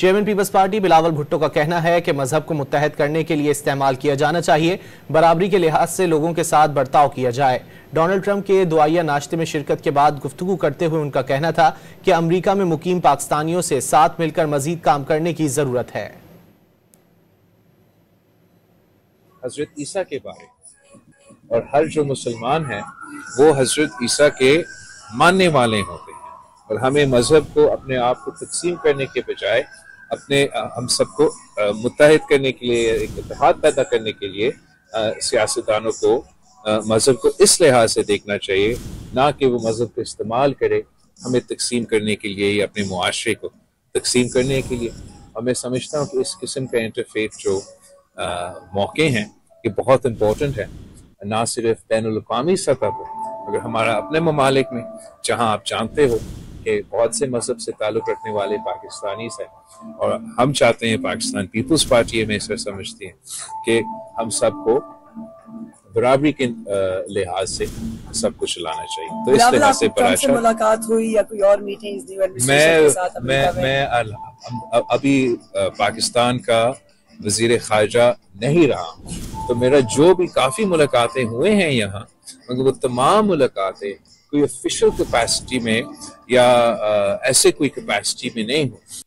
Chairman Peoples Party Bilawal Bhutto کا کہنا ہے کہ مذہب کو متحد کرنے کے لیے استعمال کیا جانا چاہیے، برابری کے لحاظ سے لوگوں کے ساتھ برتاؤ کیا جائے۔ ڈونلڈ ٹرمپ کے دعائیہ ناشتے میں شرکت کے بعد گفتگو کرتے ہوئے ان کا کہنا تھا کہ امریکہ میں مقیم پاکستانیوں سے ساتھ مل کر مزید کام کرنے کی ضرورت ہے۔ حضرت عیسیٰ کے بارے اور ہر جو مسلمان ہیں وہ حضرت عیسیٰ کے ماننے والے ہوتے ہیں، اور ہمیں مذہب کو اپنے آپ کو تقسیم کرنے کے بجائے ہم سب کو متحد کرنے کے لیے، ایک اتحاد پیدا کرنے کے لیے سیاستدانوں کو مذہب کو اس لحاظ سے دیکھنا چاہیے، نہ کہ وہ مذہب کو استعمال کرے ہمیں تقسیم کرنے کے لیے یا اپنے معاشرے کو تقسیم کرنے کے لیے۔ اور میں سمجھتا ہوں کہ اس قسم کا انٹرفیتھ جو موقع ہیں یہ بہت امپورٹنٹ ہے، نہ صرف بین الاقوامی سطح پر، اگر ہمارا اپنے ممالک میں جہاں آپ جانتے ہو کہ بہت سے مذہب سے تعلق رکھنے والے پاکستانیز ہیں، اور ہم چاہتے ہیں پاکستان پیپلز پارٹی میں اسے سمجھتے ہیں کہ ہم سب کو برابری کے لحاظ سے سب کو چلانا چاہیے۔ تو اس لحاظ سے ملاقات ہوئی یا کوئی اور میٹنگز میں ابھی پاکستان کا وزیر خارجہ نہیں رہا ہوں، تو میرا جو بھی کافی ملاقاتیں ہوئے ہیں یہاں، مگر وہ تمام ملاقاتیں کوئی آفیشل کیپیسٹی میں یا ایسے کوئی کیپیسٹی میں نہیں ہوں۔